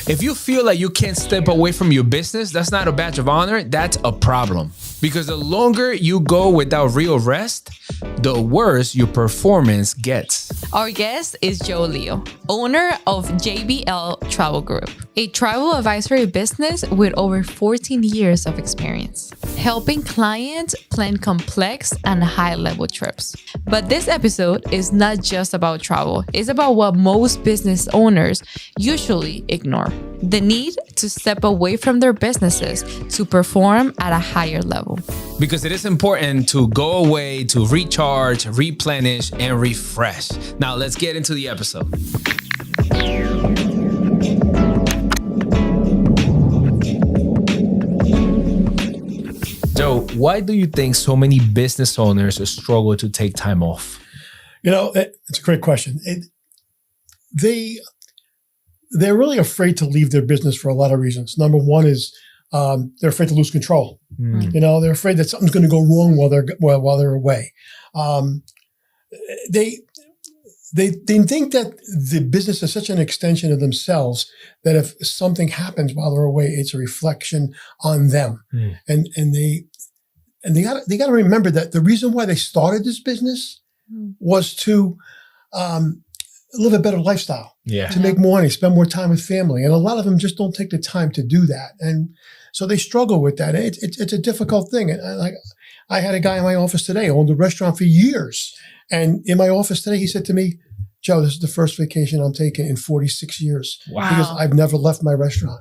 If you feel like you can't step away from your business, that's not a badge of honor, that's a problem. Because the longer you go without real rest, the worse your performance gets. Our guest is Joe Leo, owner of JBL Travel Group, a travel advisory business with over 14 years of experience, helping clients plan complex and high-level trips. But this episode is not just about travel. It's about what most business owners usually ignore: the need to step away from their businesses to perform at a higher level. Because it is important to go away to recharge, replenish, and refresh. Now let's get into the episode. Joe, why do you think so many business owners struggle to take time off? You know, it's a great question. They're really afraid to leave their business for a lot of reasons. Number one is they're afraid to lose control. You know, they're afraid that something's going to go wrong while they're away. They think that the business is such an extension of themselves that if something happens while they're away, it's a reflection on them. And they got to remember that the reason why they started this business was to live a better lifestyle, to make more money, spend more time with family. And a lot of them just don't take the time to do that. And so they struggle with that. It's a difficult thing. And I had a guy in my office today who owned a restaurant for years. And in my office today, he said to me, Joe, this is the first vacation I'm taking in 46 years. Wow. Because I've never left my restaurant.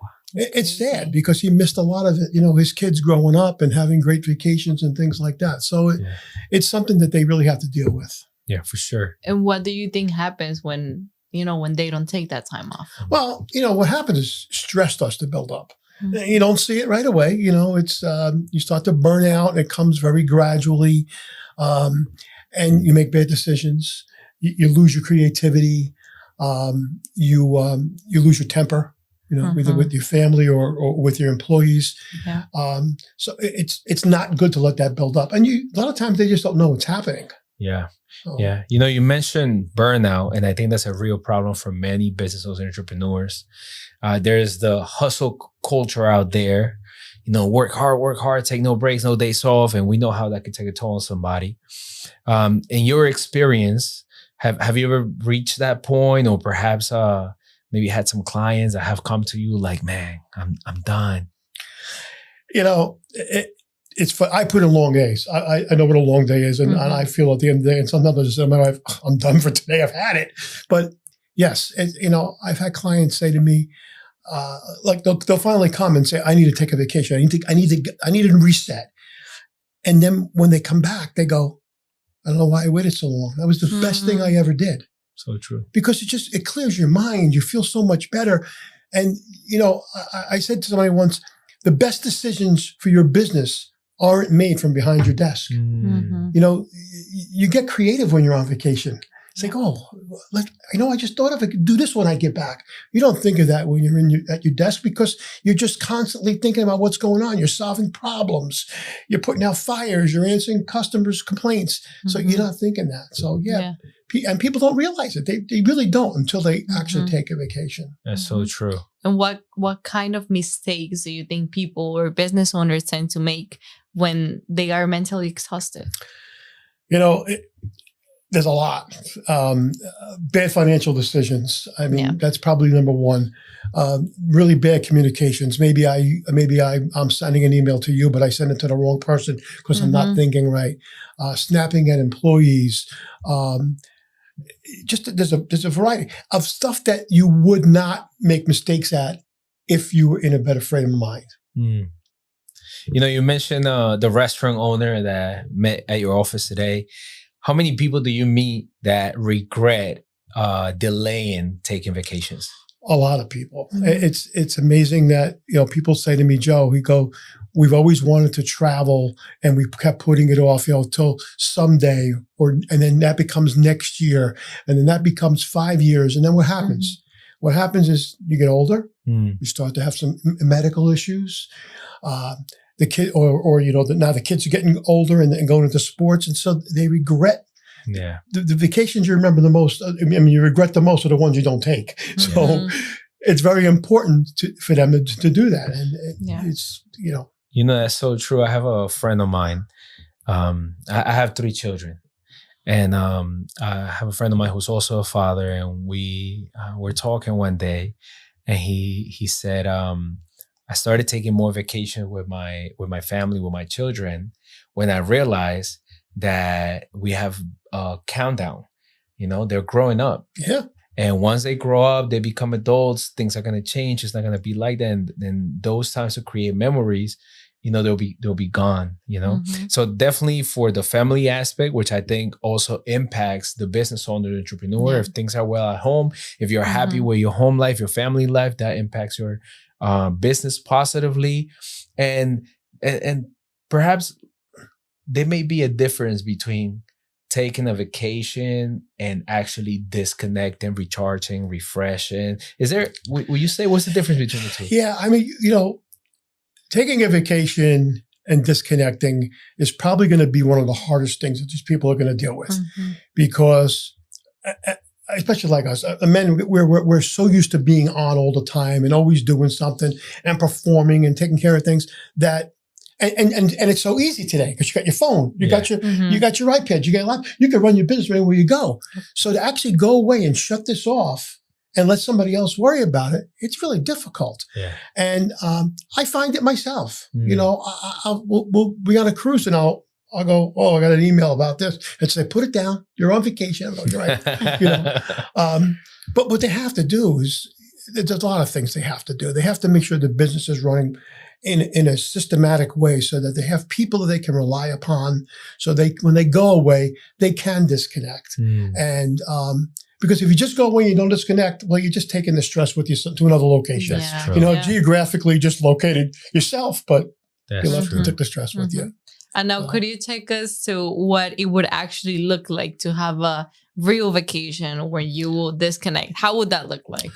Wow. It's sad because he missed a lot of it, you know, his kids growing up and having great vacations and things like that. So it's something that they really have to deal with. Yeah, for sure. And what do you think happens when they don't take that time off? Well, you know, what happens is stress starts to build up. You don't see it right away. You know, it's you start to burn out and it comes very gradually. And you make bad decisions. You lose your creativity. You lose your temper, you know, either with your family or with your employees. Yeah. So it's not good to let that build up. And a lot of times they just don't know what's happening. Yeah. Yeah. You know, you mentioned burnout, and I think that's a real problem for many business owners and entrepreneurs. There's the hustle culture out there, you know, work hard, take no breaks, no days off. And we know how that could take a toll on somebody. In your experience, have you ever reached that point, or perhaps maybe had some clients that have come to you like, man, I'm done? You know, it's I put in long days. I know what a long day is, and I feel at the end of the day, and sometimes I just say, I'm done for today. I've had it. But yes, you know, I've had clients say to me, like they'll finally come and say, I need to take a vacation. I need to reset. And then when they come back, they go, I don't know why I waited so long. That was the best thing I ever did. So true. Because it clears your mind. You feel so much better. And, you know, I said to somebody once, the best decisions for your business aren't made from behind your desk. You know, you get creative when you're on vacation. It's like, I just thought if I could do this when I get back. You don't think of that when you're at your desk because you're just constantly thinking about what's going on. You're solving problems. You're putting out fires. You're answering customers' complaints. So you're not thinking that. So and people don't realize it. They really don't until they actually take a vacation. That's so true. And what kind of mistakes do you think people or business owners tend to make when they are mentally exhausted? You know, there's a lot. Bad financial decisions. I mean, that's probably number one. Really bad communications. Maybe I'm sending an email to you, but I send it to the wrong person because I'm not thinking right. Snapping at employees. Just there's a variety of stuff that you would not make mistakes at if you were in a better frame of mind. You know, you mentioned the restaurant owner that met at your office today. How many people do you meet that regret delaying taking vacations? A lot of people. It's amazing that, you know, people say to me, Joe, we've always wanted to travel and we kept putting it off, you know, till someday, and then that becomes next year, and then that becomes 5 years. And then what happens? What happens is you get older, you start to have some medical issues. The kid, or you know, now the kids are getting older and going into sports, and so they regret. The vacations you remember the most. I mean, you regret the most are the ones you don't take. So it's very important for them to do that. And it's, that's so true. I have a friend of mine. I have 3 children. And I have a friend of mine who's also a father, and we were talking one day, and he said, I started taking more vacation with my family, with my children, when I realized that we have a countdown. They're growing up. Yeah. And once they grow up, they become adults, things are going to change. It's not going to be like that. And then those times to create memories, they'll be gone, Mm-hmm. So definitely for the family aspect, which I think also impacts the business owner, the entrepreneur. If things are well at home, if you're happy with your home life, your family life, that impacts your business positively. And perhaps there may be a difference between taking a vacation and actually disconnecting, recharging, refreshing. Is there, will you say, what's the difference between the two? Yeah. I mean, taking a vacation and disconnecting is probably going to be one of the hardest things that these people are going to deal with, because especially like us, men, we're so used to being on all the time and always doing something and performing and taking care of things that, and it's so easy today because you got your phone, you got your iPad, you got a laptop, you can run your business anywhere you go. So to actually go away and shut this off and let somebody else worry about it, it's really difficult. Yeah. And I find it myself. We'll be on a cruise and I'll go, oh, I got an email about this, and say, put it down. You're on vacation. I'll go, you're right. But what they have to do is, there's a lot of things they have to do. They have to make sure the business is running in a systematic way, so that they have people that they can rely upon. So when they go away, they can disconnect. And because if you just go away and you don't disconnect, well, you're just taking the stress with you to another location. That's true. Geographically just located yourself, but That's you left true. and took the stress with you. And now, could you take us to what it would actually look like to have a real vacation where you will disconnect? How would that look like?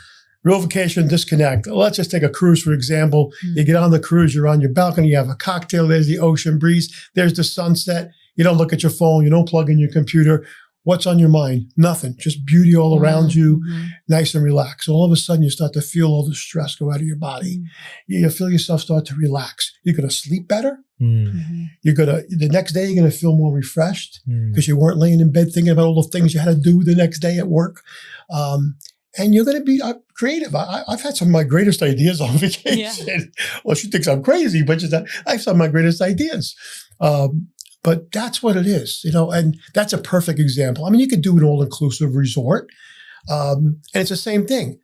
Real vacation, disconnect. Let's just take a cruise, for example. You get on the cruise, you're on your balcony, you have a cocktail, there's the ocean breeze, there's the sunset. You don't look at your phone, you don't plug in your computer. What's on your mind? Nothing. Just beauty all around you, nice and relaxed. All of a sudden, you start to feel all the stress go out of your body. You feel yourself start to relax. You're going to sleep better. The next day, you're going to feel more refreshed because you weren't laying in bed thinking about all the things you had to do the next day at work. And you're going to be creative. I've had some of my greatest ideas on vacation. Yeah. Well, she thinks I'm crazy, but I have some of my greatest ideas. But that's what it is, and that's a perfect example. I mean, you could do an all-inclusive resort, and it's the same thing.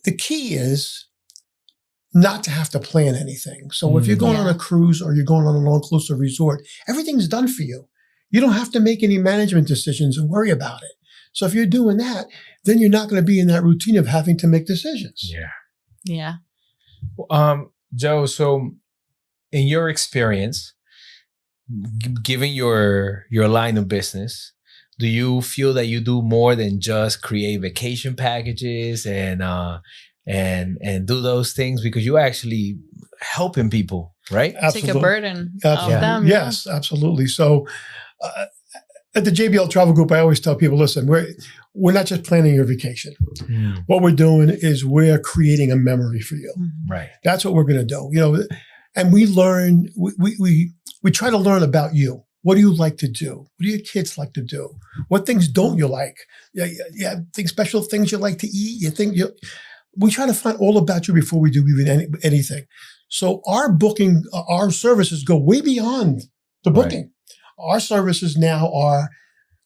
The key is not to have to plan anything. So if you're going on a cruise or you're going on an all-inclusive resort, everything's done for you. You don't have to make any management decisions and worry about it. So if you're doing that, then you're not going to be in that routine of having to make decisions. Yeah. Joe, so in your experience, given your line of business, do you feel that you do more than just create vacation packages and do those things, because you're actually helping people, right? Absolutely. Take a burden off them. Yes, absolutely. So at the JBL Travel Group, I always tell people, listen, we're not just planning your vacation. What we're doing is we're creating a memory for you. Right. That's what we're going to do. And we learn, we try to learn about you. What do you like to do? What do your kids like to do? What things don't you like? Special things you like to eat. We try to find all about you before we do even anything. So our services go way beyond the booking. Right. Our services now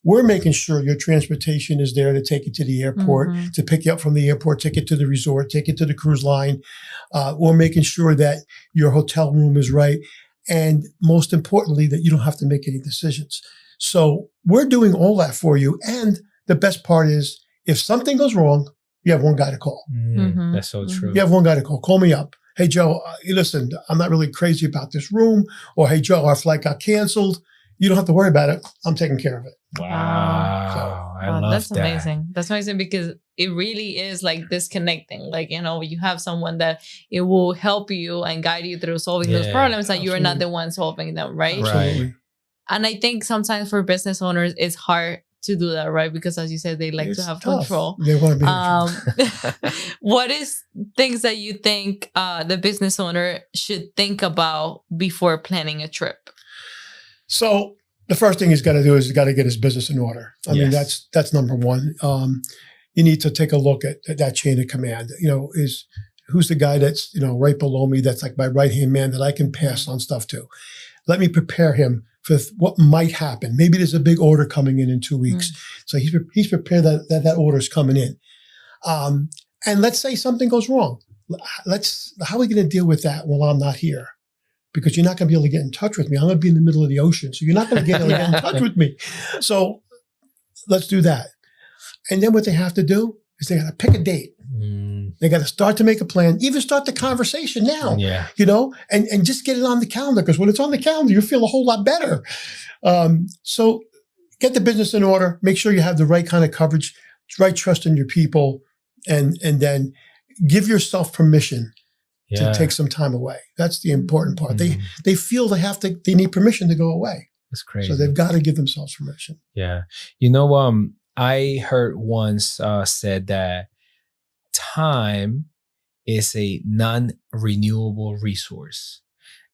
we're making sure your transportation is there to take you to the airport, to pick you up from the airport, take you to the resort, take you to the cruise line. We're making sure that your hotel room is right. And most importantly, that you don't have to make any decisions. So we're doing all that for you. And the best part is, if something goes wrong, you have one guy to call. That's so true. You have one guy to call. Call me up. Hey, Joe, listen, I'm not really crazy about this room. Or, hey, Joe, our flight got canceled. You don't have to worry about it. I'm taking care of it. Wow. I love that's that. amazing. That's amazing, because it really is like disconnecting. Like, you have someone that it will help you and guide you through solving those problems, that you are not the one solving them, right? Absolutely. And I think sometimes for business owners, it's hard to do that, right? Because as you said, they like It's to have tough. control. They want to be in control. What is things that you think the business owner should think about before planning a trip? So the first thing he's got to do is he's got to get his business in order. I mean, that's number one. You need to take a look at that chain of command. Who's the guy that's, right below me, that's like my right-hand man that I can pass on stuff to. Let me prepare him for what might happen. Maybe there's a big order coming in 2 weeks. So he's prepared that order's coming in. And let's say something goes wrong. How are we going to deal with that while I'm not here? Because you're not going to be able to get in touch with me. I'm going to be in the middle of the ocean. So you're not going to get able to get in touch with me. So let's do that. And then what they have to do is they got to pick a date. They got to start to make a plan, even start the conversation now, and just get it on the calendar, because when it's on the calendar, you feel a whole lot better. So get the business in order, make sure you have the right kind of coverage, right trust in your people, and then give yourself permission to take some time away. That's the important part. They feel they need permission to go away. That's crazy. So they've got to give themselves permission. Yeah. I heard once said that time is a non-renewable resource.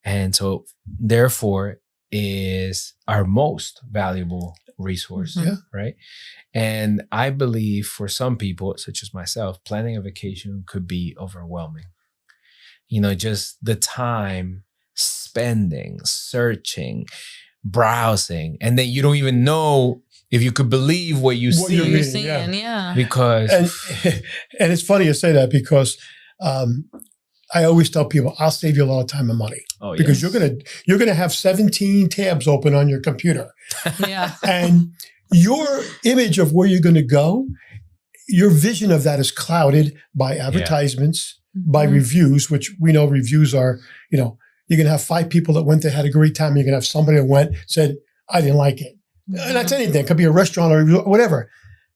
And so therefore is our most valuable resource, right? And I believe for some people, such as myself, planning a vacation could be overwhelming. Just the time spending, searching, browsing, and then you don't even know if you could believe what you see. You're seeing, Because and it's funny you say that, because I always tell people I'll save you a lot of time and money. Because you're gonna have 17 tabs open on your computer. And your image of where you're gonna go, your vision of that is clouded by advertisements, by reviews, which we know reviews are, you're gonna have 5 people that went there, had a great time. You're gonna have somebody that went, said, I didn't like it. And that's anything. It could be a restaurant or whatever.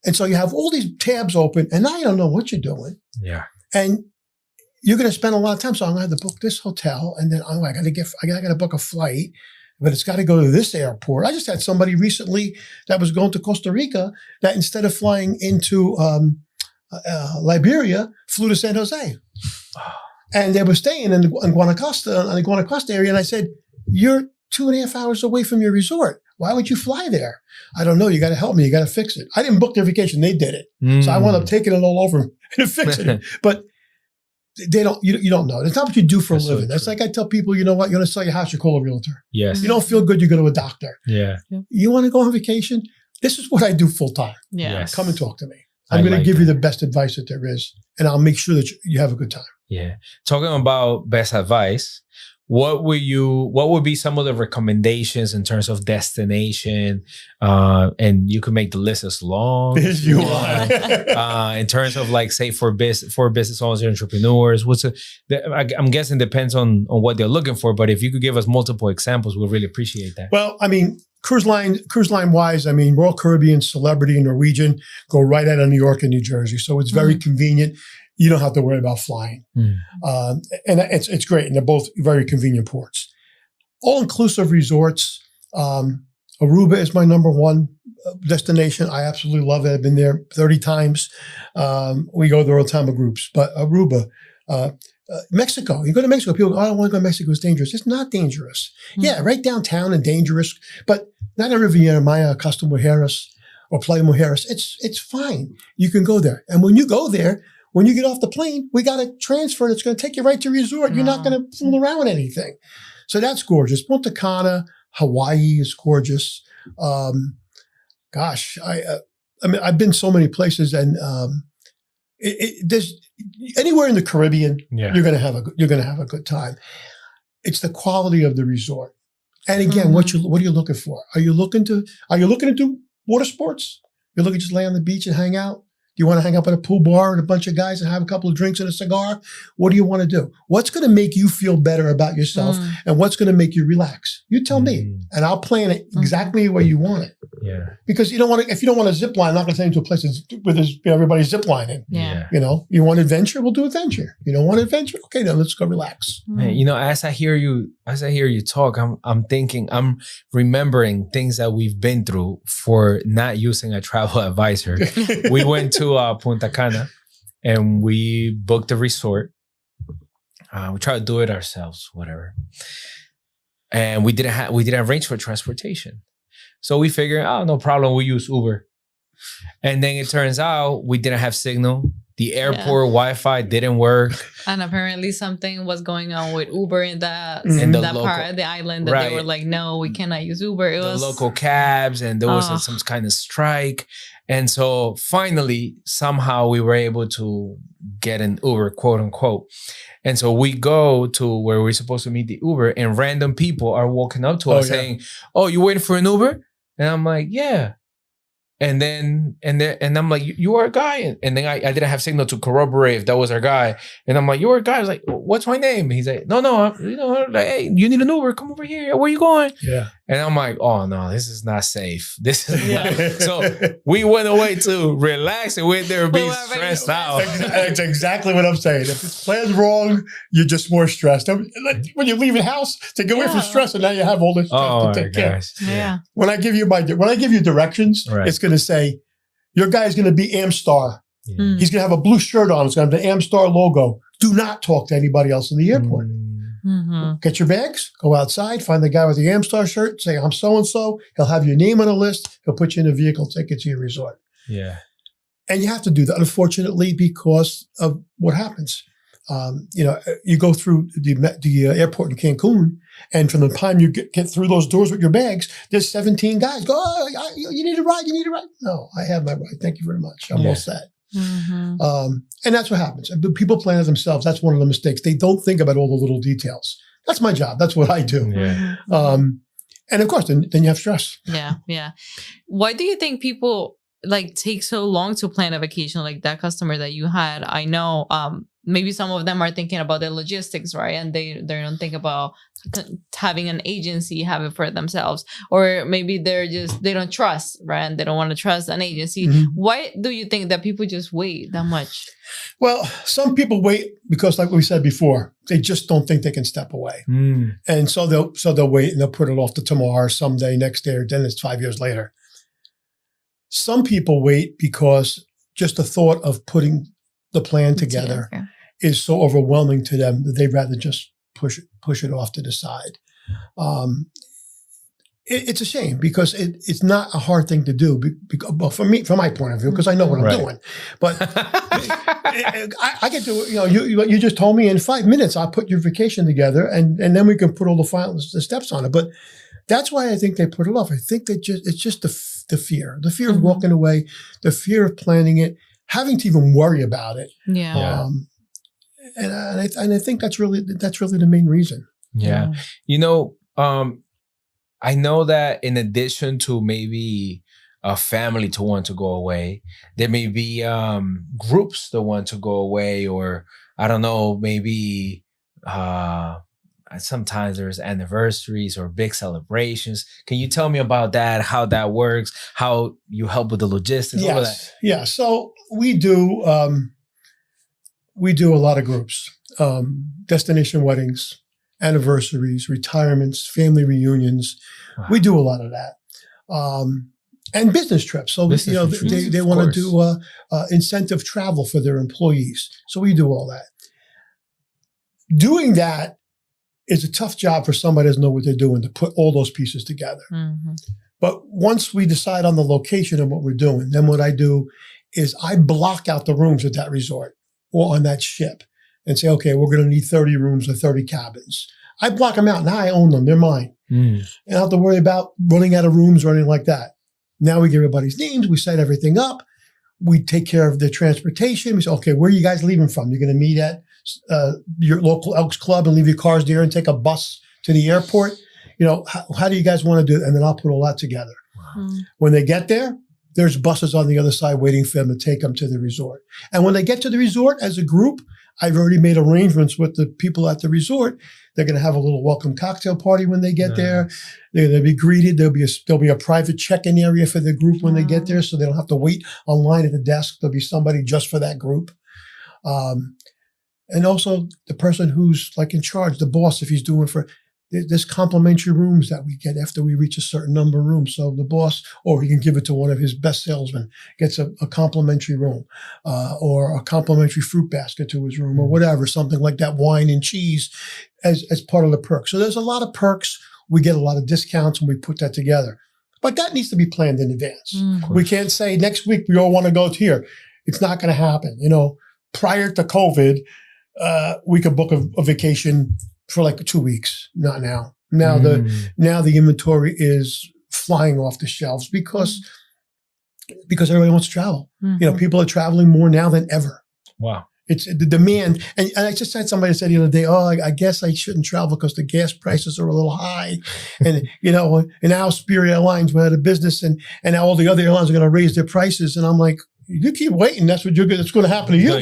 And so you have all these tabs open, and now you don't know what you're doing. Yeah. And you're going to spend a lot of time. So I'm going to have to book this hotel, and then I got to book a flight, but it's got to go to this airport. I just had somebody recently that was going to Costa Rica that instead of flying into Liberia, flew to San Jose. And they were staying in the Guanacaste area. And I said, you're 2.5 hours away from your resort. Why would you fly there? I don't know. You got to help me. You got to fix it. I didn't book their vacation. They did it. So I wound up taking it all over and fixing it. But they don't. You don't know. It's not what you do for a living. That's like I tell people, you know what? You want to sell your house, you call a realtor. Yes. You don't feel good, you go to a doctor. Yeah. You want to go on vacation? This is what I do full time. Yeah. Yes. Come and talk to me. I'm going to give you the best advice that there is, and I'll make sure that you have a good time. Yeah. Talking about best advice, what would be some of the recommendations in terms of destination? And you can make the list as long as you want. In terms of say for business owners and entrepreneurs, I'm guessing depends on what they're looking for, but if you could give us multiple examples, we'd really appreciate that. Well, I mean, cruise line wise, I mean, Royal Caribbean, Celebrity, and Norwegian go right out of New York and New Jersey. So it's very convenient. You don't have to worry about flying. And it's great. And they're both very convenient ports. All-inclusive resorts. Aruba is my number one destination. I absolutely love it. I've been there 30 times. We go there all the time with groups. But Aruba, Mexico. You go to Mexico, people go, I don't want to go to Mexico. It's dangerous. It's not dangerous. Yeah, right downtown and dangerous. But not in Riviera Maya, Costa Mujeres, or Playa Mujeres. It's fine. You can go there. And when you go there, when you get off the plane, we got a transfer that's going to take you right to resort. You're not going to fool around with anything. So that's gorgeous. Punta Cana, Hawaii is gorgeous. Gosh, I mean, I've been so many places, and there's anywhere in the Caribbean, you're going to have a good time. It's the quality of the resort. And again, what are you looking for? Are you looking to do water sports? You're looking to just lay on the beach and hang out? Do you want to hang up at a pool bar with a bunch of guys and have a couple of drinks and a cigar? What do you want to do? What's going to make you feel better about yourself, and what's going to make you relax? You tell me, and I'll plan it exactly the way you want it. Yeah. Because you don't want to, if you don't want to zip line, I'm not going to send you to a place where there's everybody's zip lining. Yeah. You know, you want adventure, we'll do adventure. You don't want adventure? Okay, then let's go relax. Man, you know, as I hear you talk, I'm thinking, I'm remembering things that we've been through for not using a travel advisor. We went to Punta Cana and we booked a resort. We tried to do it ourselves, whatever. And we didn't arrange for transportation. So we figured, oh, no problem, we'll use Uber. And then it turns out we didn't have signal. The airport Wi-Fi didn't work. And apparently something was going on with Uber in that part of the island that they were like, no, we cannot use Uber. It was local cabs, and there was some kind of strike. And so finally, somehow we were able to get an Uber, quote unquote. And so we go to where we're supposed to meet the Uber, and random people are walking up to us saying, oh, you waiting for an Uber? And I'm like, yeah. And then I'm like, you are a guy. And then I didn't have signal to corroborate if that was our guy. And I'm like, you're a guy. I was like, what's my name? And he's like, no, like, hey, you need an Uber. Come over here. Where are you going? Yeah. And I'm like, oh no, this is not safe. This is So we went away to relax and went there being stressed out. That's exactly what I'm saying. If the plan's wrong, you're just more stressed. When you leave the house to get away from stress, and now you have all this stuff to take care of. Yeah. When I give you directions, it's going to say, your guy's going to be Amstar. Yeah. He's going to have a blue shirt on. It's going to have the Amstar logo. Do not talk to anybody else in the airport. Get your bags, go outside, find the guy with the Amstar shirt, say, I'm so-and-so. He'll have your name on a list. He'll put you in a vehicle, take you to your resort. Yeah. And you have to do that, unfortunately, because of what happens. You go through the airport in Cancun, and from the time you get through those doors with your bags, there's 17 guys go, oh, you need a ride, No, I have my ride. Thank you very much. I'm all set. And that's what happens. People plan it themselves. That's one of the mistakes. They don't think about all the little details. That's my job. That's what I do. Yeah. And of course, then you have stress. Yeah. Yeah. Why do you think people take so long to plan a vacation? Like that customer that you had, I know, maybe some of them are thinking about the logistics, right? And they don't think about having an agency have it for themselves, or maybe they don't trust, right? And they don't want to trust an agency. Why do you think that people just wait that much? Well, some people wait because, like we said before, they just don't think they can step away. And so they'll wait and they'll put it off to tomorrow, someday, next day, or then it's 5 years later. Some people wait because just the thought of putting the plan together is so overwhelming to them that they'd rather just push it off to the side. It's a shame because it's not a hard thing to do. Well, from my point of view, because I know what I'm doing. But I can do it. You just told me in 5 minutes I'll put your vacation together, and then we can put all the steps on it. But that's why I think they put it off. I think it's just the fear of walking away, the fear of planning it, having to even worry about it. Yeah. And I think that's really the main reason. Yeah. I know that in addition to maybe a family to want to go away, there may be groups that want to go away, or I don't know, maybe sometimes there's anniversaries or big celebrations. Can you tell me about that, how that works, how you help with the logistics, all of that? Yeah. So we do a lot of groups, destination weddings, anniversaries, retirements, family reunions. Wow. We do a lot of that. And business trips. So, they want to do incentive travel for their employees. So we do all that. Doing that is a tough job for somebody that doesn't know what they're doing, to put all those pieces together. But once we decide on the location and what we're doing, then what I do is I block out the rooms at that resort or on that ship and say, okay, we're going to need 30 rooms or 30 cabins. I block them out. Now I own them. They're mine. And I don't have to worry about running out of rooms or anything like that. Now we get everybody's names. We set everything up. We take care of the transportation. We say, okay, where are you guys leaving from? You're going to meet at your local Elks Club and leave your cars there and take a bus to the airport. How do you guys want to do it? And then I'll put all that together. Wow. When they get there, there's buses on the other side waiting for them to take them to the resort. And when they get to the resort as a group, I've already made arrangements with the people at the resort. They're going to have a little welcome cocktail party when they get there. They're going to be greeted. There'll be a private check-in area for the group when they get there, so they don't have to wait online at the desk. There'll be somebody just for that group. And also the person who's like in charge, the boss, if he's doing there's complimentary rooms that we get after we reach a certain number of rooms. So the boss, or he can give it to one of his best salesmen, gets a complimentary room, or a complimentary fruit basket to his room, or whatever, something like that, wine and cheese as part of the perks. So there's a lot of perks. We get a lot of discounts and we put that together. But that needs to be planned in advance. We can't say next week we all want to go here. It's not going to happen. Prior to COVID, we could book a vacation for like 2 weeks. Not now. Now the inventory is flying off the shelves because everybody wants to travel. People are traveling more now than ever. Wow. It's the demand. And I just had somebody say the other day, I guess I shouldn't travel because the gas prices are a little high. And, and now Spirit Airlines went out of business and now all the other airlines are going to raise their prices. And I'm like, you keep waiting. That's going to happen to you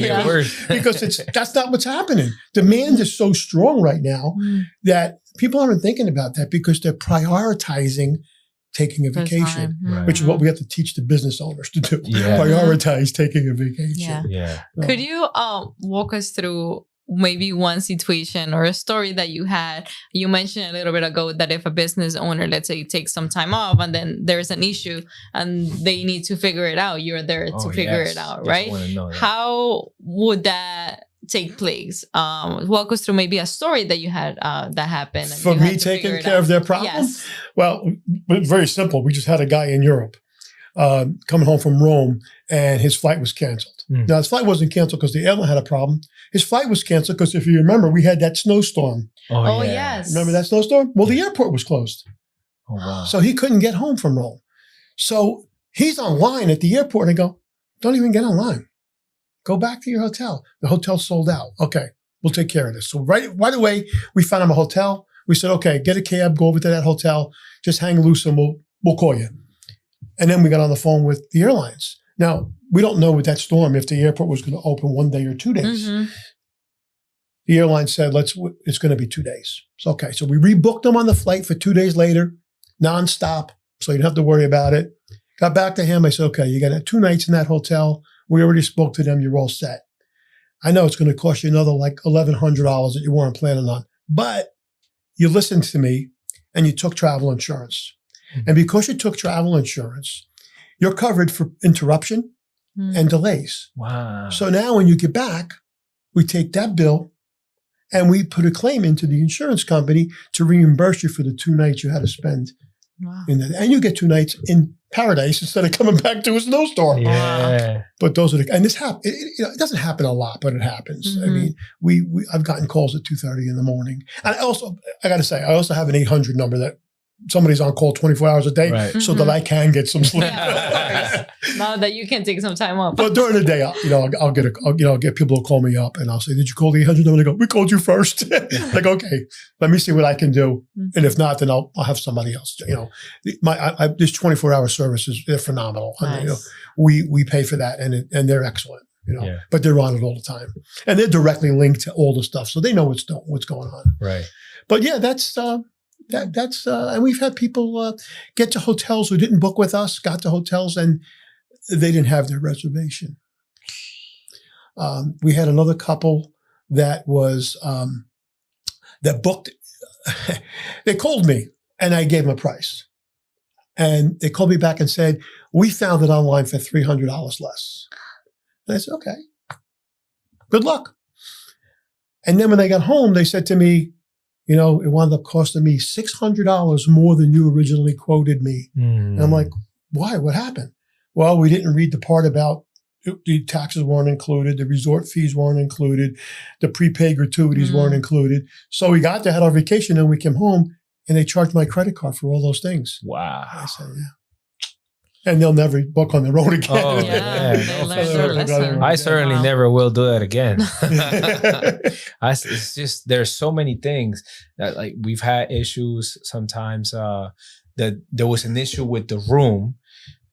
because that's not what's happening. Demand is so strong right now that people aren't thinking about that because they're prioritizing taking a vacation, which is what we have to teach the business owners to do. Prioritize taking a vacation. Could you walk us through maybe one situation or a story that you had? You mentioned a little bit ago that if a business owner, let's say, takes some time off and then there's an issue and they need to figure it out, you're there to figure it out, right? How would that take place? Walk us through maybe a story that you had that happened. For me taking care of their problem? Yes. Well, very simple. We just had a guy in Europe coming home from Rome and his flight was canceled. Now, his flight wasn't canceled because the airline had a problem. His flight was canceled because if you remember, we had that snowstorm. Yes. Remember that snowstorm? Well, the airport was closed. Oh, wow. So he couldn't get home from Rome. So he's online at the airport and I go, don't even get online. Go back to your hotel. The hotel's sold out. Okay, we'll take care of this. So right away, we found him a hotel. We said, okay, get a cab, go over to that hotel, just hang loose and we'll call you. And then we got on the phone with the airlines. Now, we don't know with that storm if the airport was going to open 1 day or 2 days. The airline said, it's going to be 2 days. So, okay, so we rebooked them on the flight for 2 days later, nonstop, so you don't have to worry about it. Got back to him. I said, okay, you got 2 nights in that hotel. We already spoke to them. You're all set. I know it's going to cost you another like $1,100 that you weren't planning on, but you listened to me and you took travel insurance. And because you took travel insurance, you're covered for interruption and delays. Wow. So now when you get back, we take that bill and we put a claim into the insurance company to reimburse you for the 2 nights you had to spend in that. And you get 2 nights in paradise instead of coming back to a snowstorm. Yeah. But those are and this happens. It doesn't happen a lot, but it happens. I mean, I've gotten calls at 2:30 in the morning. And I got to say, I also have an 800 number that somebody's on call 24 hours a day so that I can get some sleep. Now that you can take some time off. But during the day, I'll get people to call me up and I'll say, did you call the 800 number? They go, we called you first. Like, okay, let me see what I can do. And if not, then I'll have somebody else. This 24-hour service they're phenomenal. Nice. I mean, we pay for that and they're excellent. But they're on it all the time. And they're directly linked to all the stuff. So they know what's going on. Right. But yeah, that's and we've had people get to hotels who didn't book with us, got to hotels and they didn't have their reservation. We had another couple that was, that booked, they called me and I gave them a price. And they called me back and said, we found it online for $300 less. And I said, okay, good luck. And then when they got home, they said to me, it wound up costing me $600 more than you originally quoted me. And I'm like, why? What happened? Well, we didn't read the part about the taxes weren't included, the resort fees weren't included, the prepaid gratuities weren't included. So we got there, had our vacation, and we came home, and they charged my credit card for all those things. Wow. I said, yeah. And they'll never book on their own again. Oh, I certainly never will do that again. It's just, there's so many things that like we've had issues sometimes that there was an issue with the room.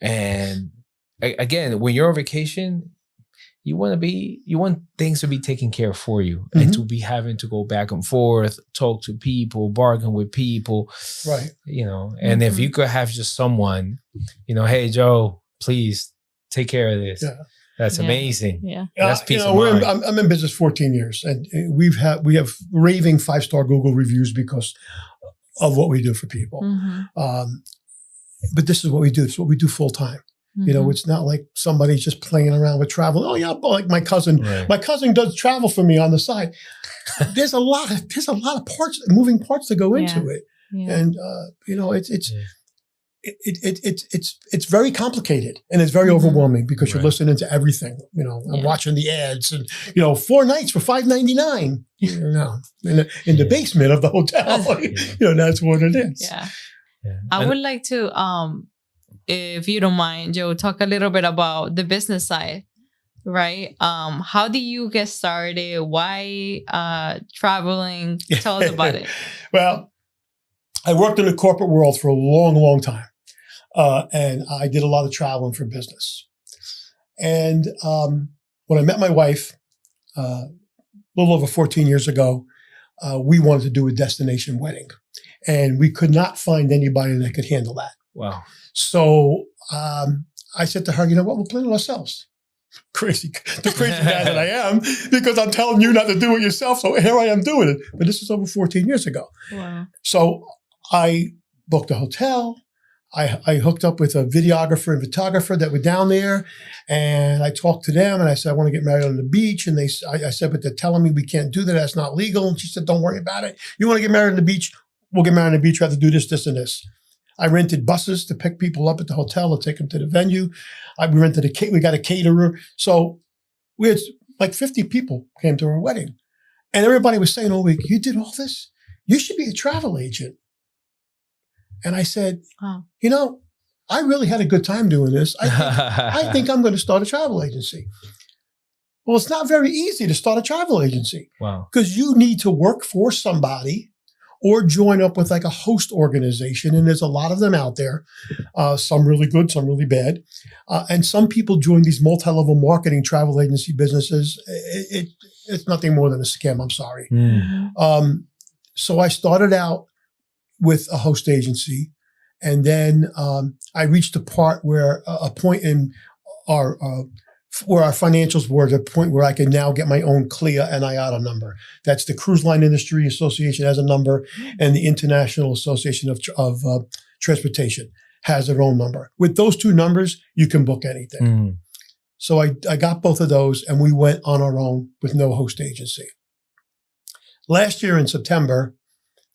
And again, when you're on vacation, you want things to be taken care of for you, and to be having to go back and forth, talk to people, bargain with people, right? And if you could have just someone, hey, Joe, please take care of this. Yeah. That's amazing. Yeah. That's peace of mind. I'm in business 14 years, and we have raving 5-star Google reviews because of what we do for people. But this is what we do. It's what we do full time. It's not like somebody's just playing around with travel. Oh yeah, like my cousin. Right. My cousin does travel for me on the side. There's a lot of moving parts that go into it, and it's very complicated, and it's very overwhelming because you're listening to everything. And watching the ads, and 4 nights for $5.99. In the basement of the hotel. That's what it is. Yeah. I would like to, if you don't mind, Joe, talk a little bit about the business side, right? How did you get started? Why traveling? Tell us about it. Well, I worked in the corporate world for a long, long time. And I did a lot of traveling for business. And when I met my wife a little over 14 years ago, we wanted to do a destination wedding. And we could not find anybody that could handle that. Wow. So I said to her, you know what, we'll plan it ourselves. The crazy guy that I am, because I'm telling you not to do it yourself. So here I am doing it. But this is over 14 years ago. Wow. So I booked a hotel. I hooked up with a videographer and photographer that were down there, and I talked to them, and I said, I want to get married on the beach. And I said, but they're telling me we can't do that. That's not legal. And she said, don't worry about it. You want to get married on the beach? We'll get married on the beach. We have to do this, this, and this. I rented buses to pick people up at the hotel and take them to the venue. We got a caterer. So we had like 50 people came to our wedding. And everybody was saying all week, you did all this? You should be a travel agent. And I said, I really had a good time doing this. I think I'm going to start a travel agency. Well, it's not very easy to start a travel agency. Wow. Because you need to work for somebody or join up with like a host organization. And there's a lot of them out there, some really good, some really bad. And some people join these multi-level marketing travel agency businesses. It's nothing more than a scam. I'm sorry. So I started out with a host agency. And then I reached a point in where our financials were at a point where I could now get my own CLIA and IATA number. That's the Cruise Line Industry Association has a number, and the International Association of Transportation has their own number. With those two numbers, you can book anything. So I got both of those, and we went on our own with no host agency. Last year in September,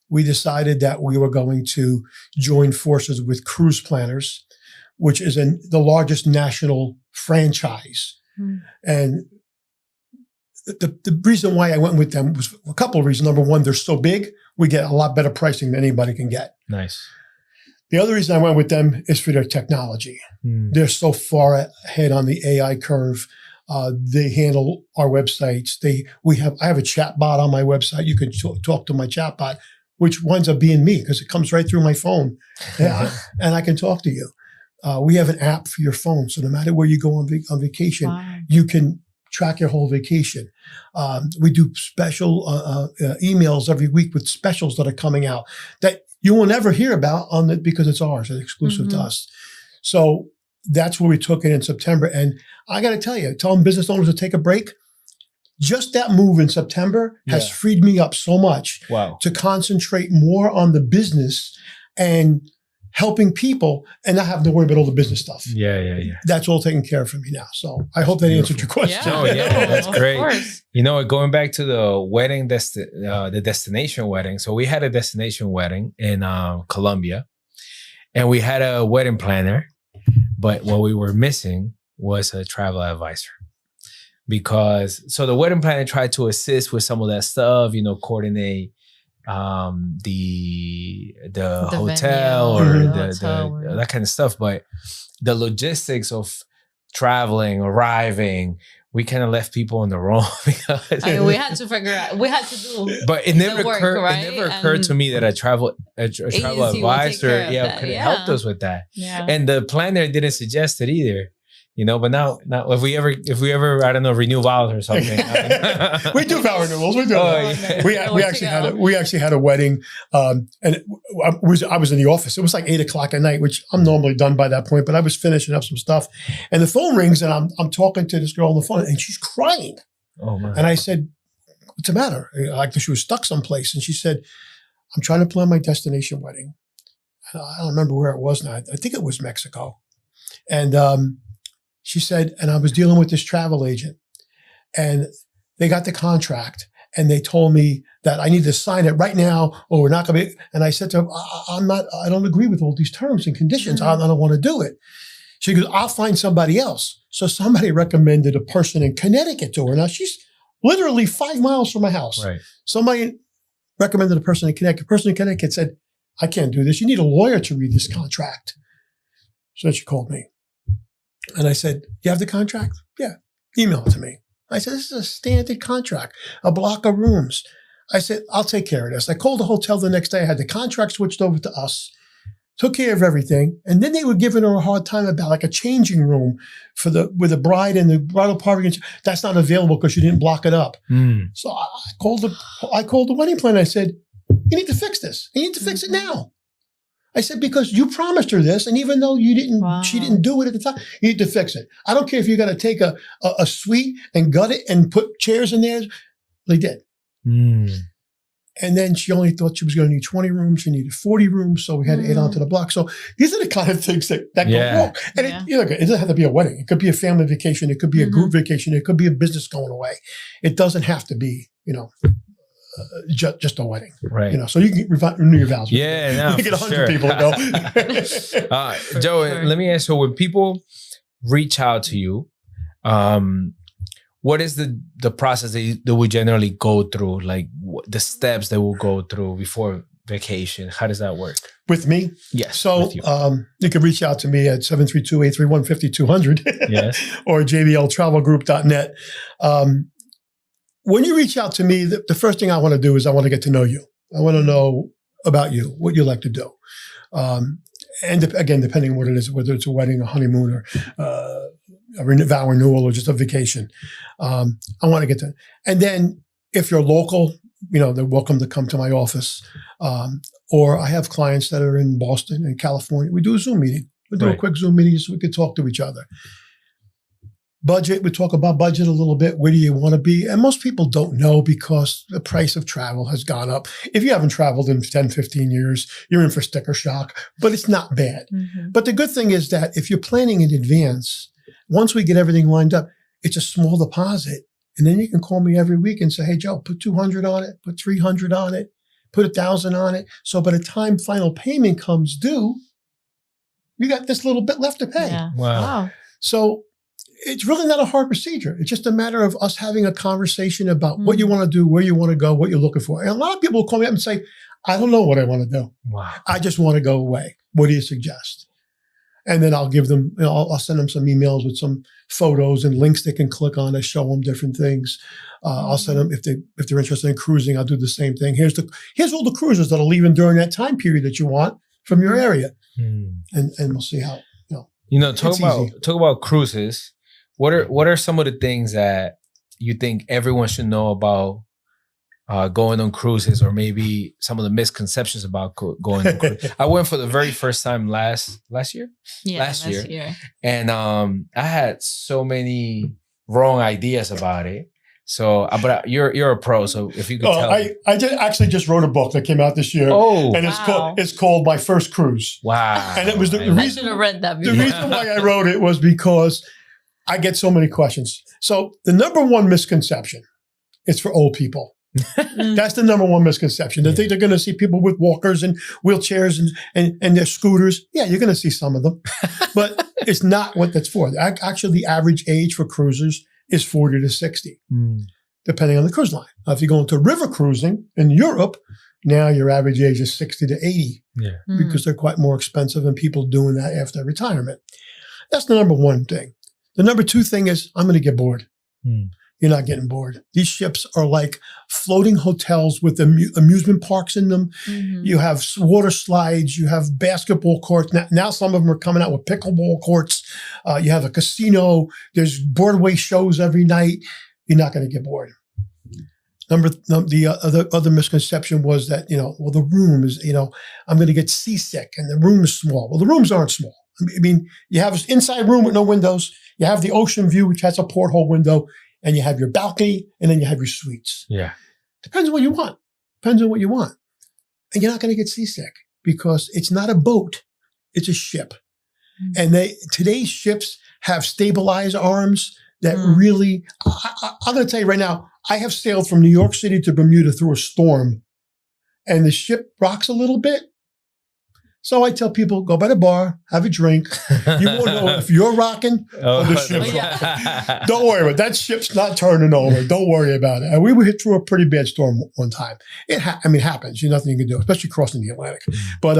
we decided that we were going to join forces with Cruise Planners, which is the largest national franchise. And the reason why I went with them was a couple of reasons. Number one, they're so big, we get a lot better pricing than anybody can get. Nice. The other reason I went with them is for their technology. They're so far ahead on the AI curve. They handle our websites. I have a chat bot on my website. You can talk to my chat bot, which winds up being me because it comes right through my phone, and I can talk to you. We have an app for your phone, so no matter where you go on vacation, you can track your whole vacation. We do special emails every week with specials that are coming out that you will never hear about because it's ours, it's exclusive to us. So that's where we took it in September. And I got to tell you, telling business owners to take a break, just that move in September has freed me up so much to concentrate more on the business and helping people and not having to worry about all the business stuff. Yeah. That's all taken care of for me now. So I hope that answered your question. That's great. Going back to the wedding, the destination wedding. So we had a destination wedding in Colombia, and we had a wedding planner, but what we were missing was a travel advisor. So the wedding planner tried to assist with some of that stuff, coordinate the hotel venue, or that kind of stuff. But the logistics of traveling, arriving, we kind of left people on the wrong. We had to figure out. We had to do. But it never occurred to me that a travel advisor could have helped us with that. Yeah. And the planner didn't suggest it either. But now if we ever, I don't know, renew vows or something. We do vow renewals. We do. We actually had a wedding, and I was in the office. It was like 8:00 at night, which I'm normally done by that point, but I was finishing up some stuff, and the phone rings, and I'm talking to this girl on the phone, and she's crying. Oh man! And I said, "What's the matter?" Like she was stuck someplace, and she said, "I'm trying to plan my destination wedding. I don't remember where it was now. I think it was Mexico." And she said, and I was dealing with this travel agent, and they got the contract, and they told me that I need to sign it right now, or we're not going to be. And I said to her, I don't agree with all these terms and conditions. I don't want to do it. She goes, I'll find somebody else. So somebody recommended a person in Connecticut to her. Now she's literally 5 miles from my house. Right. Somebody recommended a person in Connecticut. The person in Connecticut said, I can't do this. You need a lawyer to read this contract. So she called me. And I said, you have the contract? Yeah. Email it to me. I said, this is a standard contract, a block of rooms. I said, I'll take care of this. I called the hotel the next day. I had the contract switched over to us, took care of everything. And then they were giving her a hard time about like a changing room with the bride and the bridal party. That's not available because you didn't block it up. So I called the wedding planner. I said, you need to fix this. You need to fix it now. I said, because you promised her this, and even though she didn't do it at the time, you need to fix it. I don't care if you got to take a suite and gut it and put chairs in there. They did. And then she only thought she was going to need 20 rooms. She needed 40 rooms, so we had to add on to the block. So these are the kind of things that go wrong. And it doesn't have to be a wedding. It could be a family vacation. It could be a group vacation. It could be a business going away. It doesn't have to be, just a wedding, right? So you can renew your vows. Yeah, no, you get 100 people to go. Joe, let me ask you: when people reach out to you, what is the process that we generally go through? Like the steps that we'll go through before vacation? How does that work? With me? Yes. So you can reach out to me at 732-831-5200 yes. or jbltravelgroup.net. When you reach out to me, the first thing I want to do is I want to get to know you. I want to know about you, what you like to do. And again, depending on what it is, whether it's a wedding, a honeymoon, or a vow renewal, or just a vacation. I want to get to, and then if you're local, they're welcome to come to my office. Or I have clients that are in Boston and California. We do a Zoom meeting. We do a quick Zoom meeting so we can talk to each other. Budget, we talk about budget a little bit. Where do you want to be? And most people don't know because the price of travel has gone up. If you haven't traveled in 10, 15 years, you're in for sticker shock, but it's not bad. But the good thing is that if you're planning in advance, once we get everything lined up, it's a small deposit. And then you can call me every week and say, hey, Joe, put 200 on it, put 300 on it, put 1,000 on it. So by the time final payment comes due, you got this little bit left to pay. Yeah. Wow. So it's really not a hard procedure. It's just a matter of us having a conversation about what you want to do, where you want to go, what you're looking for. And a lot of people will call me up and say, I don't know what I want to do. Wow. I just want to go away. What do you suggest? And then I'll give them, I'll send them some emails with some photos and links they can click on to show them different things. I'll send them, if they're interested in cruising, I'll do the same thing. Here's all the cruises that are leaving during that time period that you want from your area. And we'll see how, talk about cruises. What are some of the things that you think everyone should know about going on cruises, or maybe some of the misconceptions about going on cruises? I went for the very first time last year. Yeah, last year. And I had so many wrong ideas about it. So, but you're a pro, so if you could tell me. I actually just wrote a book that came out this year. And it's called My First Cruise. Wow. And it was the reason I should have read that before. The reason why I wrote it was because I get so many questions. So the number one misconception is for old people. That's the number one misconception. They think they're going to see people with walkers and wheelchairs and their scooters. Yeah, you're going to see some of them, but it's not what that's for. Actually, the average age for cruisers is 40 to 60, depending on the cruise line. Now, if you go into river cruising in Europe, now your average age is 60 to 80 because they're quite more expensive and people doing that after retirement. That's the number one thing. The number two thing is I'm going to get bored. you're not getting bored. These ships are like floating hotels with amusement parks in them. Mm-hmm. You have water slides. You have basketball courts. Now some of them are coming out with pickleball courts. You have a casino. There's Broadway shows every night. You're not going to get bored. The other misconception was that, well, the room is, I'm going to get seasick and the room is small. Well, the rooms aren't small. I mean, you have this inside room with no windows. You have the ocean view, which has a porthole window, and you have your balcony, and then you have your suites. Yeah. Depends on what you want. Depends on what you want. And you're not going to get seasick because it's not a boat. It's a ship. Mm-hmm. And today's ships have stabilized arms that really, I'm going to tell you right now, I have sailed from New York City to Bermuda through a storm, and the ship rocks a little bit. So I tell people, go by the bar, have a drink. You won't know if you're rocking or the ship's rocking. Don't worry about it. That ship's not turning over. Don't worry about it. And we were hit through a pretty bad storm one time. It happens. There's nothing you can do, especially crossing the Atlantic. But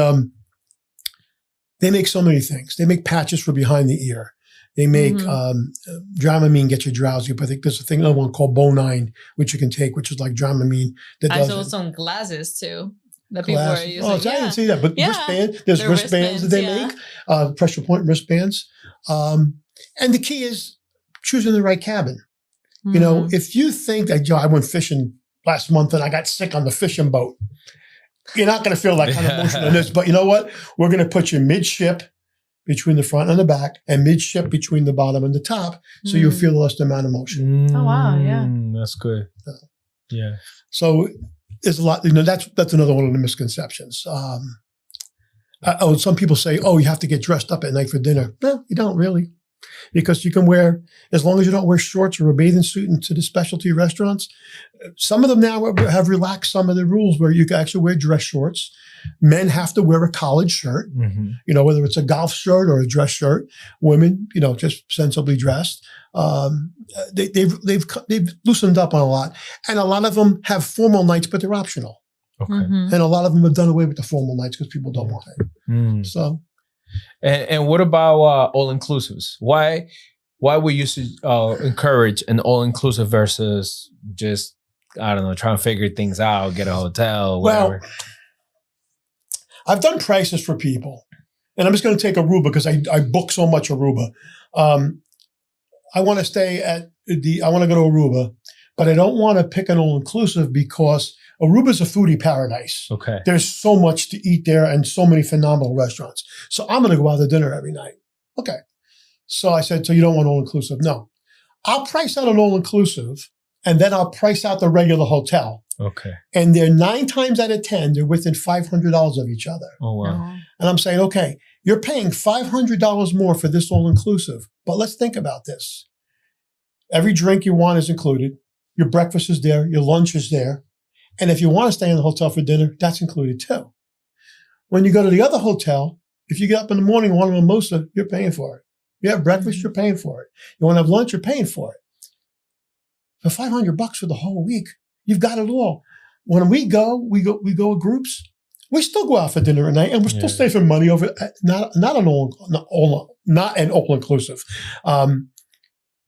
they make so many things. They make patches for behind the ear. They make Dramamine, get you drowsy. But I think there's another one called Bonine, which you can take, which is like Dramamine. I saw some glasses too. That people are using. I didn't see that. But there's wristbands that they make, pressure point wristbands. And the key is choosing the right cabin. Mm-hmm. If you think that, I went fishing last month and I got sick on the fishing boat, you're not going to feel that kind of emotion on this. But you know what? We're going to put you midship between the front and the back, and midship between the bottom and the top, so you'll feel less amount of motion. Oh wow, yeah, that's good. Yeah. So there's a lot. That's another one of the misconceptions. Some people say, "Oh, you have to get dressed up at night for dinner." No, you don't really, because you can wear, as long as you don't wear shorts or a bathing suit into the specialty restaurants. Some of them now have relaxed some of the rules where you can actually wear dress shorts. Men have to wear a collared shirt, whether it's a golf shirt or a dress shirt. Women, just sensibly dressed. They've loosened up on a lot, and a lot of them have formal nights, but they're optional. Okay, and a lot of them have done away with the formal nights because people don't want it. So, and what about all inclusives? Why we used to encourage an all inclusive versus just, I don't know, trying to figure things out, get a hotel, whatever. Well, I've done prices for people, and I'm just going to take Aruba because I book so much Aruba. I want to stay I want to go to Aruba, but I don't want to pick an all-inclusive because Aruba's a foodie paradise. Okay. There's so much to eat there and so many phenomenal restaurants. So I'm going to go out to dinner every night. Okay. So I said, so you don't want all-inclusive? No. I'll price out an all-inclusive, and then I'll price out the regular hotel. Okay. And they're 9 times out of 10, they're within $500 of each other. Oh, wow. And I'm saying, okay, you're paying $500 more for this all-inclusive, but let's think about this. Every drink you want is included. Your breakfast is there. Your lunch is there. And if you want to stay in the hotel for dinner, that's included too. When you go to the other hotel, if you get up in the morning and want a mimosa, you're paying for it. You have breakfast, you're paying for it. You want to have lunch, you're paying for it. For $500 for the whole week, you've got it all. When we go with groups. We still go out for dinner at night, and we're still saving money over not an all inclusive.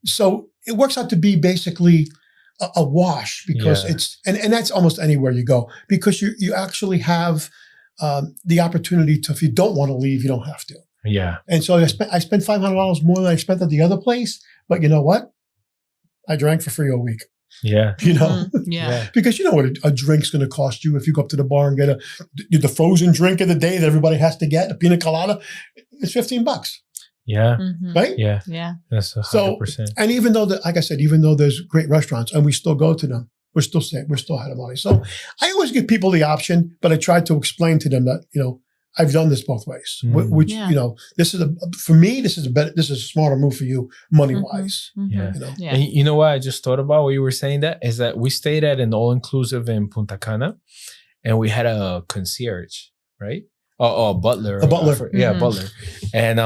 So it works out to be basically a wash because it's and that's almost anywhere you go because you actually have the opportunity to, if you don't want to leave, you don't have to. Yeah. And so I spent $500 more than I spent at the other place, but you know what? I drank for free all week. Yeah. Because you know what a drink's going to cost you if you go up to the bar and get the frozen drink of the day that everybody has to get, a pina colada, it's $15. Yeah. Right? Yeah. Yeah. That's 100%. So, and even though like I said, even though there's great restaurants and we still go to them, we're still ahead of money. So I always give people the option, but I try to explain to them that, I've done this both ways, which, this is for me, this is a smarter move for you money wise. Yeah. And you know what I just thought about when you were saying that is that we stayed at an all-inclusive in Punta Cana and we had a concierge, right? A butler. A butler. Butler. And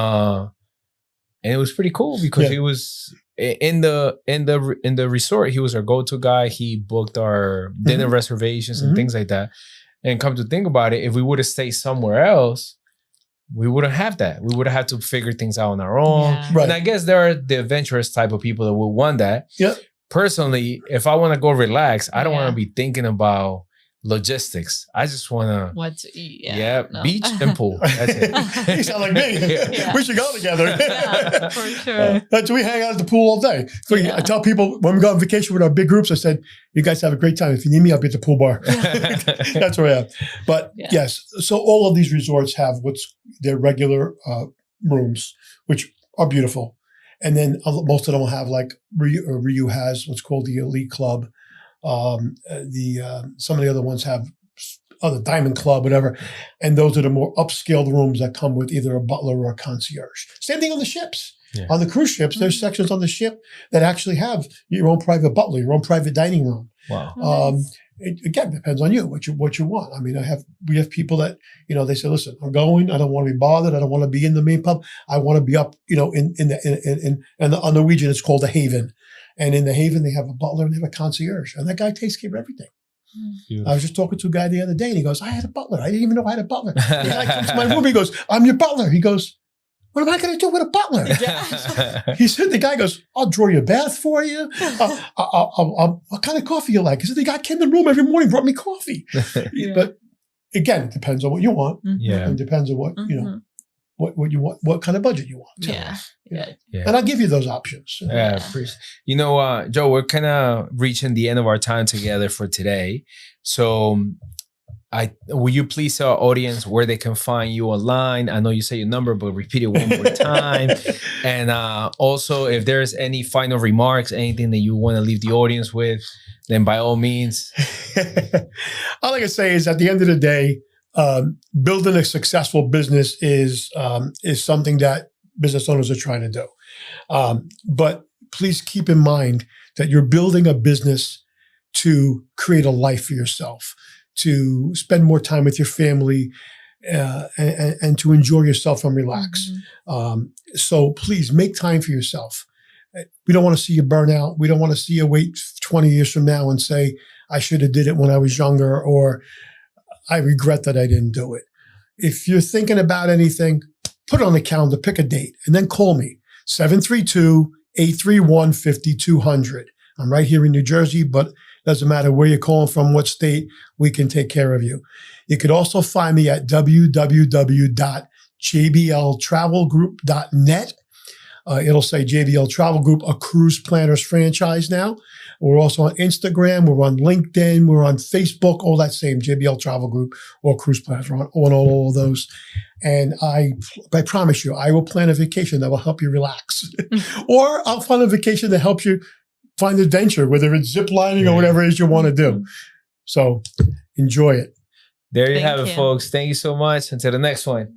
it was pretty cool because he was in the resort. He was our go-to guy. He booked our dinner reservations and things like that. And come to think about it, if we would have stayed somewhere else, we wouldn't have that. We would have had to figure things out on our own. Yeah. Right. And I guess there are the adventurous type of people that would want that. Yep. personally, if I want to go relax, I don't want to be thinking about logistics. I just want to what to eat. beach and pool. That's it. You sound like me. Yeah. We should go together. Yeah, for sure. We hang out at the pool all day. So I tell people when we go on vacation with our big groups, I said, you guys have a great time. If you need me, I'll be at the pool bar. That's where I am. But yes, so all of these resorts have their regular rooms, which are beautiful. And then most of them will have like Ryu has what's called the Elite Club. Some of the other ones have other Diamond Club, whatever. And those are the more upscale rooms that come with either a butler or a concierge. Same thing on the ships. Yeah. On the cruise ships, there's sections on the ship that actually have your own private butler, your own private dining room. Wow. It again depends on you, what you want. I mean, we have people that, they say, listen, I'm going, I don't want to be bothered, I don't want to be in the main pub. I want to be up, on Norwegian, it's called the Haven. And in the Haven, they have a butler and they have a concierge. And that guy takes care of everything. Beautiful. I was just talking to a guy the other day and he goes, I had a butler. I didn't even know I had a butler. He comes to my room, he goes, I'm your butler. He goes, what am I going to do with a butler? He said, the guy goes, I'll draw you a bath for you. What kind of coffee you like? He said, the guy came in the room every morning, brought me coffee. But again, it depends on what you want. Yeah. And it depends on what, what you want, what kind of budget you want. Yeah. And I'll give you those options. Yeah. Joe, we're kind of reaching the end of our time together for today. So will you please tell our audience where they can find you online? I know you say your number, but repeat it one more time. And also, if there's any final remarks, anything that you want to leave the audience with, then by all means. All I can say is at the end of the day, building a successful business is something that business owners are trying to do. But please keep in mind that you're building a business to create a life for yourself, to spend more time with your family, and to enjoy yourself and relax. So please make time for yourself. We don't want to see you burn out. We don't want to see you wait 20 years from now and say, I should have did it when I was younger, or I regret that I didn't do it. If you're thinking about anything, put it on the calendar, pick a date, and then call me, 732-831-5200. I'm right here in New Jersey, but doesn't matter where you're calling from, what state, we can take care of you. You could also find me at www.jbltravelgroup.net. It'll say JBL Travel Group, a cruise planners franchise now. We're also on Instagram. We're on LinkedIn. We're on Facebook. All that same JBL Travel Group or cruise planners. We're on all of those. And I promise you, I will plan a vacation that will help you relax. Or I'll find a vacation that helps you find adventure, whether it's zip lining or whatever it is you want to do. So enjoy it. There you have it, folks. Thank you so much. Until the next one.